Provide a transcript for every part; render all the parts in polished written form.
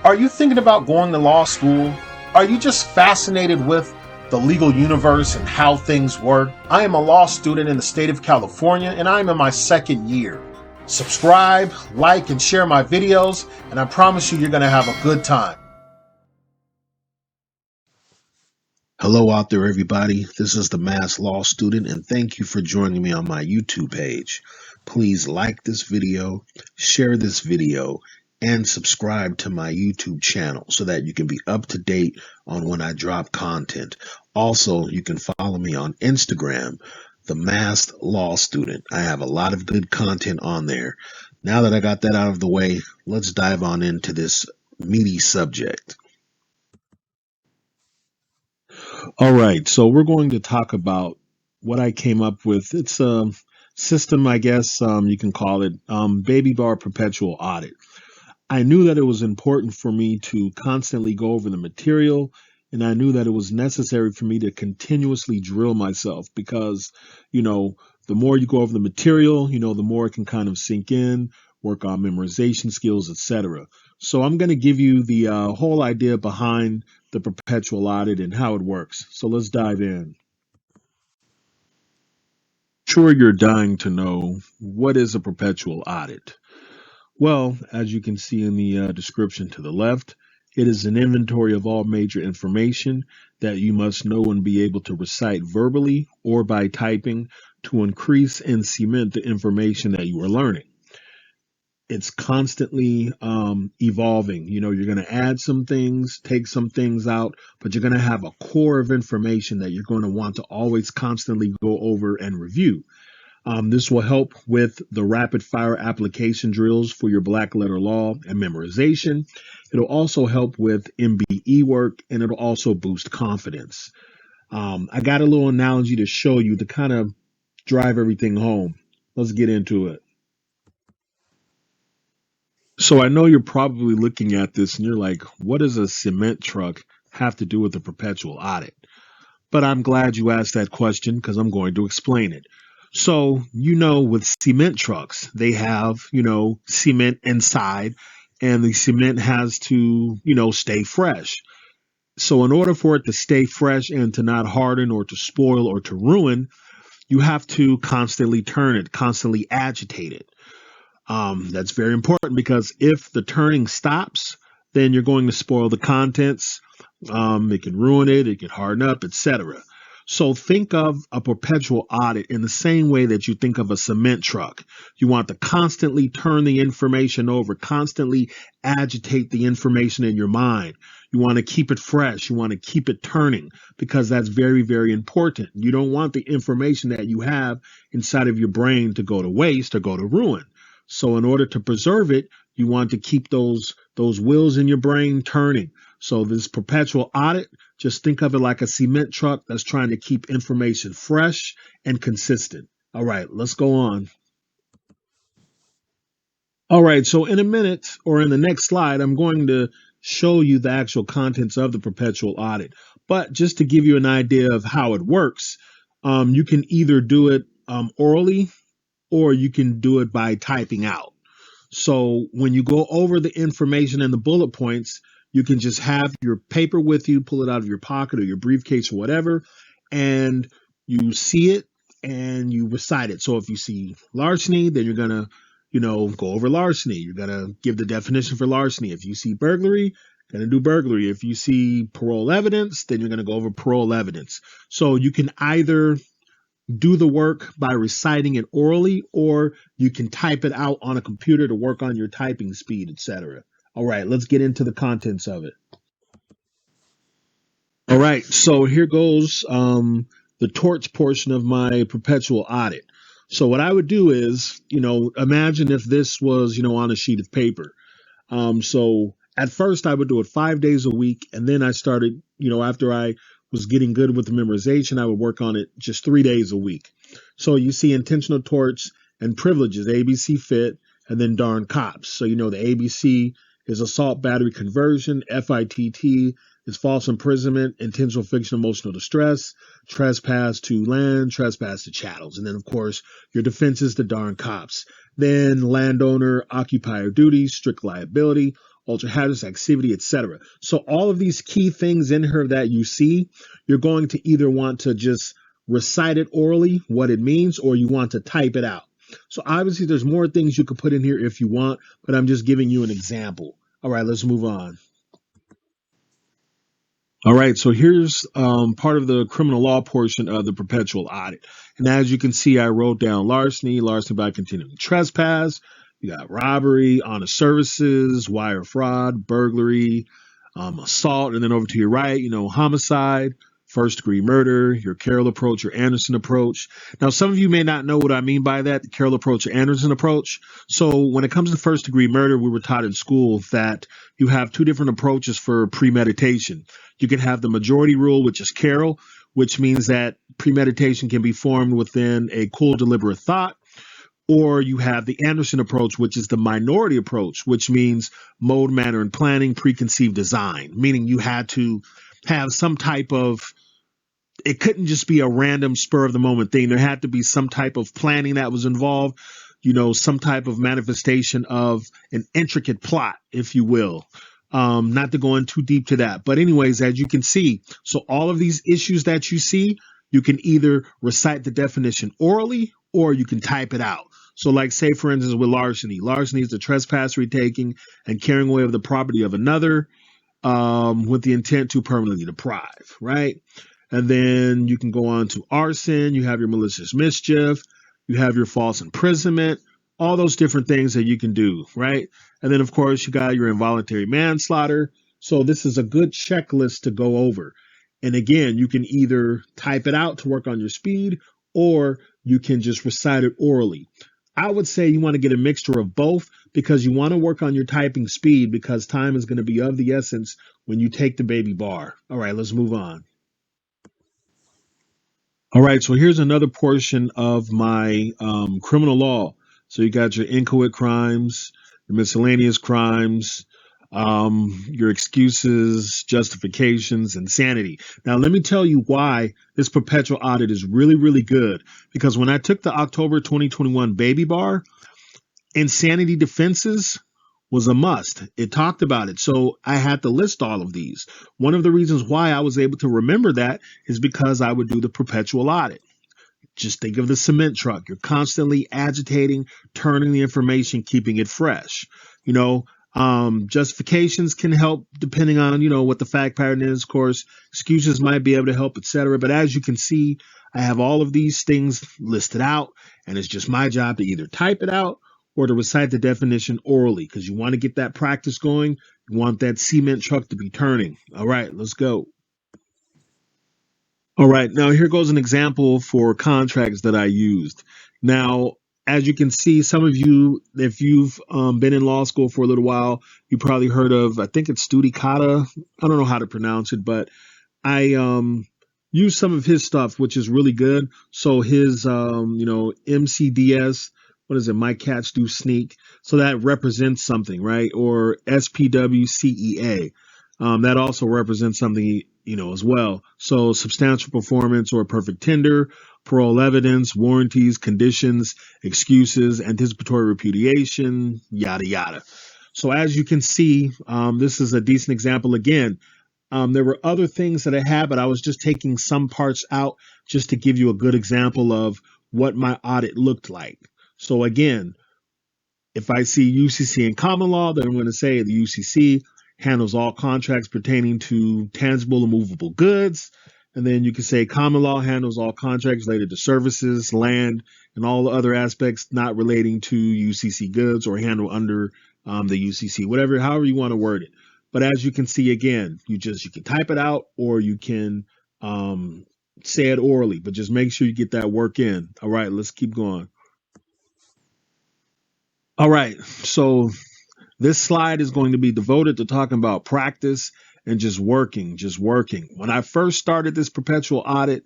Are you thinking about going to law school? Are you just fascinated with the legal universe and how things work? I am a law student in the state of California and I am in my second year. Subscribe, like, and share my videos, and I promise you're going to have a good time. Hello out there, everybody. This is the Mass Law Student, and thank you for joining me on my YouTube page. Please like this video, share this video, and subscribe to my YouTube channel so that you can be up to date on when I drop content. Also, you can follow me on Instagram, the Mass Law Student. I have a lot of good content on there. Now that I got that out of the way, let's dive on into this meaty subject. All right, so we're going to talk about what I came up with. It's a system, I guess you can call it, Baby Bar Perpetual Audit. I knew that it was important for me to constantly go over the material, and I knew that it was necessary for me to continuously drill myself because, the more you go over the material, the more it can kind of sink in, work on memorization skills, etc. So I'm going to give you the whole idea behind the perpetual audit and how it works. So let's dive in. Sure, you're dying to know, what is a perpetual audit? Well, as you can see in the description to the left, it is an inventory of all major information that you must know and be able to recite verbally or by typing to increase and cement the information that you are learning. It's constantly evolving. You're going to add some things, take some things out, but you're going to have a core of information that you're going to want to always constantly go over and review. This will help with the rapid fire application drills for your black letter law and memorization. It'll also help with MBE work, and it'll also boost confidence. I got a little analogy to show you to kind of drive everything home. Let's get into it. So I know you're probably looking at this and you're like, what does a cement truck have to do with the perpetual audit? But I'm glad you asked that question because I'm going to explain it. So, with cement trucks, they have, cement inside, and the cement has to, stay fresh. So in order for it to stay fresh and to not harden or to spoil or to ruin, you have to constantly turn it, constantly agitate it. That's very important because if the turning stops, then you're going to spoil the contents. It can ruin it, it can harden up, etc. So think of a perpetual audit in the same way that you think of a cement truck. You want to constantly turn the information over, constantly agitate the information in your mind. You want to keep it fresh. You want to keep it turning because that's very, very important. You don't want the information that you have inside of your brain to go to waste or go to ruin. So in order to preserve it, you want to keep those wheels in your brain turning. So this perpetual audit, just think of it like a cement truck that's trying to keep information fresh and consistent. All right, let's go on. All right, so in a minute or in the next slide, I'm going to show you the actual contents of the perpetual audit. But just to give you an idea of how it works, you can either do it orally or you can do it by typing out. So when you go over the information and the bullet points, you can just have your paper with you, pull it out of your pocket or your briefcase or whatever, and you see it and you recite it. So if you see larceny, then you're going to, go over larceny. You're going to give the definition for larceny. If you see burglary, going to do burglary. If you see parole evidence, then you're going to go over parole evidence. So you can either do the work by reciting it orally, or you can type it out on a computer to work on your typing speed, etc. All right, let's get into the contents of it. All right, so here goes the torch portion of my perpetual audit. So what I would do is, imagine if this was, on a sheet of paper. So at first I would do it 5 days a week, and then I started, after I was getting good with the memorization, I would work on it just 3 days a week. So you see intentional torts and privileges, ABC fit, and then darn cops. So the ABC is assault, battery, conversion. FITT is false imprisonment, intentional fiction, emotional distress, trespass to land, trespass to chattels. And then, of course, your defense is the darn cops. Then landowner, occupier duty, strict liability, ultra hazardous activity, etc. So all of these key things in here that you see, you're going to either want to just recite it orally, what it means, or you want to type it out. So obviously there's more things you could put in here if you want, but I'm just giving you an example. All right, let's move on. All right, so here's part of the criminal law portion of the perpetual audit. And as you can see, I wrote down larceny by continuing trespass. You got robbery, honest services, wire fraud, burglary, assault, and then over to your right, homicide, first degree murder, your Carroll approach, your Anderson approach. Now, some of you may not know what I mean by that, the Carroll approach or Anderson approach. So when it comes to first degree murder, we were taught in school that you have two different approaches for premeditation. You can have the majority rule, which is Carroll, which means that premeditation can be formed within a cool, deliberate thought. Or you have the Anderson approach, which is the minority approach, which means mode, manner, and planning, preconceived design, meaning you had to have some type of, it couldn't just be a random spur of the moment thing. There had to be some type of planning that was involved, some type of manifestation of an intricate plot, if you will. Not to go in too deep to that. But anyways, as you can see, so all of these issues that you see, you can either recite the definition orally or you can type it out. So like say, for instance, with larceny. Larceny is the trespass, retaking, and carrying away of the property of another with the intent to permanently deprive, right? And then you can go on to arson. You have your malicious mischief. You have your false imprisonment. All those different things that you can do, right? And then, of course, you got your involuntary manslaughter. So this is a good checklist to go over. And again, you can either type it out to work on your speed, or you can just recite it orally. I would say you want to get a mixture of both because you want to work on your typing speed because time is going to be of the essence when you take the baby bar. All right, let's move on. All right, so here's another portion of my criminal law. So you got your inchoate crimes, your miscellaneous crimes, your excuses, justifications, insanity. Now, let me tell you why this perpetual audit is really, really good. Because when I took the October 2021 baby bar, insanity defenses was a must. It talked about it. So I had to list all of these. One of the reasons why I was able to remember that is because I would do the perpetual audit. Just think of the cement truck. You're constantly agitating, turning the information, keeping it fresh. Justifications can help depending on, what the fact pattern is. Of course, excuses might be able to help, etc. But as you can see, I have all of these things listed out, and it's just my job to either type it out or to recite the definition orally because you want to get that practice going. You want that cement truck to be turning. All right, let's go. All right, now here goes an example for contracts that I used. Now, as you can see, some of you, if you've been in law school for a little while, you probably heard of, I think it's Studicata. I don't know how to pronounce it, but I use some of his stuff, which is really good. So his, MCDS, what is it? My cats do sneak. So that represents something, right? Or SPWCEA. That also represents something, as well. So substantial performance or perfect tender, parole evidence, warranties, conditions, excuses, anticipatory repudiation, yada, yada. So as you can see, this is a decent example. Again, there were other things that I had, but I was just taking some parts out just to give you a good example of what my audit looked like. So again, if I see UCC in common law, then I'm going to say the UCC handles all contracts pertaining to tangible and movable goods. And then you can say common law handles all contracts related to services, land, and all the other aspects not relating to UCC goods or handle under the UCC, however you want to word it. But as you can see, again, you can type it out or you can say it orally, but just make sure you get that work in. All right, let's keep going. All right, so this slide is going to be devoted to talking about practice and just working. When I first started this perpetual audit,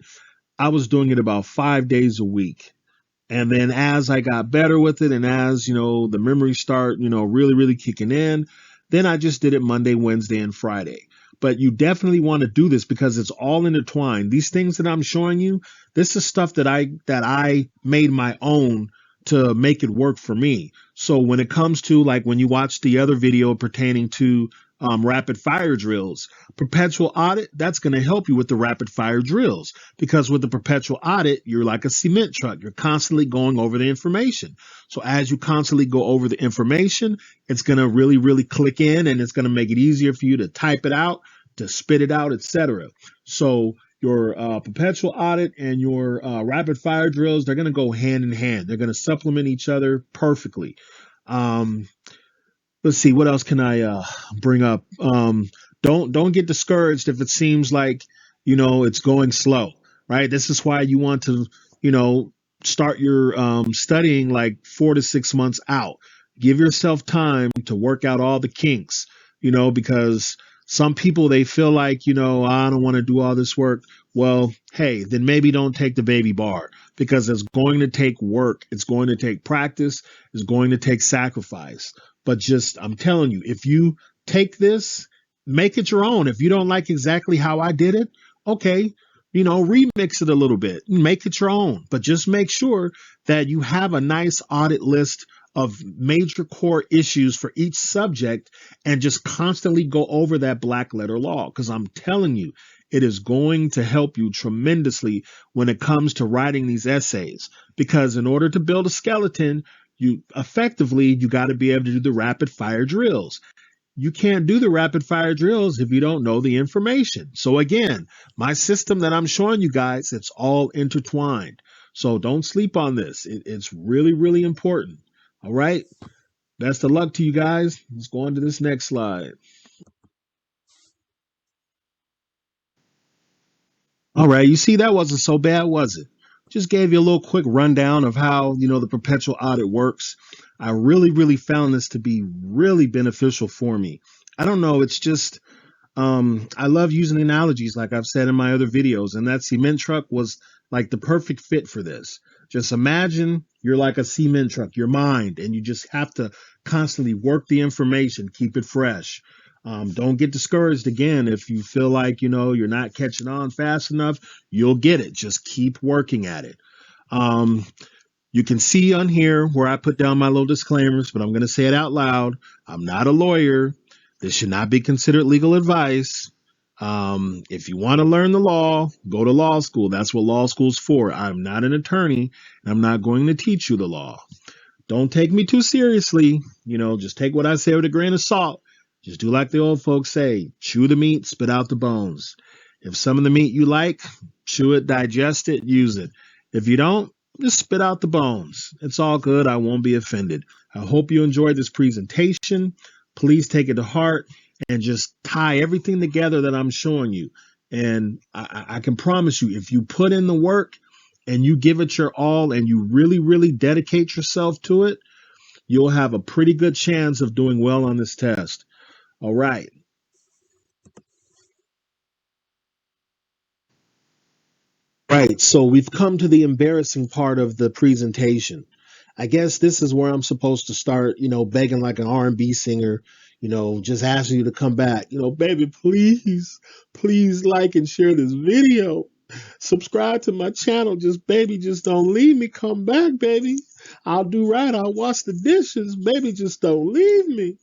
I was doing it about 5 days a week. And then as I got better with it and as, the memories start, really, really kicking in, then I just did it Monday, Wednesday, and Friday. But you definitely want to do this because it's all intertwined. These things that I'm showing you, this is stuff that I made my own to make it work for me. So when it comes to like when you watch the other video pertaining to rapid fire drills, perpetual audit, that's going to help you with the rapid fire drills because with the perpetual audit, you're like a cement truck. You're constantly going over the information. So as you constantly go over the information, it's going to really, really click in and it's going to make it easier for you to type it out, to spit it out, etc. So your perpetual audit and your rapid fire drills, they're going to go hand in hand. They're going to supplement each other perfectly. Um, let's see, what else can I bring up? Don't get discouraged if it seems like it's going slow, right? This is why you want to you know start your studying like 4 to 6 months out. Give yourself time to work out all the kinks, because some people they feel like I don't want to do all this work. Well, hey, then maybe don't take the baby bar because it's going to take work, it's going to take practice, it's going to take sacrifice. But just, I'm telling you, if you take this, make it your own. If you don't like exactly how I did it, okay, remix it a little bit, make it your own. But just make sure that you have a nice audit list of major core issues for each subject and just constantly go over that black letter law. Because I'm telling you, it is going to help you tremendously when it comes to writing these essays. Because in order to build a skeleton, you got to be able to do the rapid fire drills. You can't do the rapid fire drills if you don't know the information. So again, my system that I'm showing you guys, it's all intertwined. So don't sleep on this. It's really, really important. All right. Best of luck to you guys. Let's go on to this next slide. All right. You see, that wasn't so bad, was it? Just gave you a little quick rundown of how, the perpetual audit works. I really, really found this to be really beneficial for me. I don't know. It's just, I love using analogies like I've said in my other videos, and that cement truck was like the perfect fit for this. Just imagine you're like a cement truck, your mind, and you just have to constantly work the information, keep it fresh. Don't get discouraged again if you feel like you're not catching on fast enough. You'll get it. Just keep working at it. Um, you can see on here where I put down my little disclaimers, but I'm going to say it out loud. I'm not a lawyer. This should not be considered legal advice. If you want to learn the law, go to law school. That's what law school's for. I'm not an attorney, and I'm not going to teach you the law. Don't take me too seriously. Just take what I say with a grain of salt. Just do like the old folks say, chew the meat, spit out the bones. If some of the meat you like, chew it, digest it, use it. If you don't, just spit out the bones. It's all good. I won't be offended. I hope you enjoyed this presentation. Please take it to heart and just tie everything together that I'm showing you. And I can promise you, if you put in the work and you give it your all and you really, really dedicate yourself to it, you'll have a pretty good chance of doing well on this test. All right. Right. So we've come to the embarrassing part of the presentation. I guess this is where I'm supposed to start, begging like an R&B singer, just asking you to come back. Baby, please, please like and share this video. Subscribe to my channel. Baby, just don't leave me. Come back, baby. I'll do right. I'll wash the dishes. Baby, just don't leave me.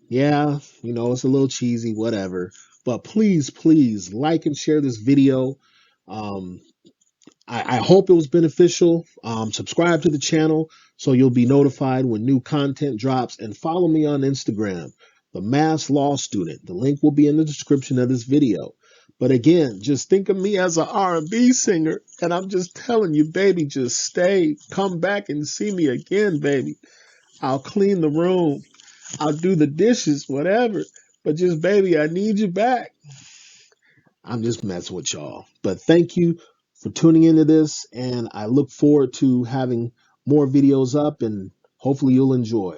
Yeah, it's a little cheesy, whatever. But please, please like and share this video. Um, I hope it was beneficial. Subscribe to the channel so you'll be notified when new content drops, and follow me on Instagram, the Mass Law Student. The link will be in the description of this video. But again, just think of me as an R&B singer, and I'm just telling you, baby, just stay. Come back and see me again, baby. I'll clean the room. I'll do the dishes, whatever. But just, baby, I need you back. I'm just messing with y'all. But thank you for tuning into this, and I look forward to having more videos up, and hopefully you'll enjoy.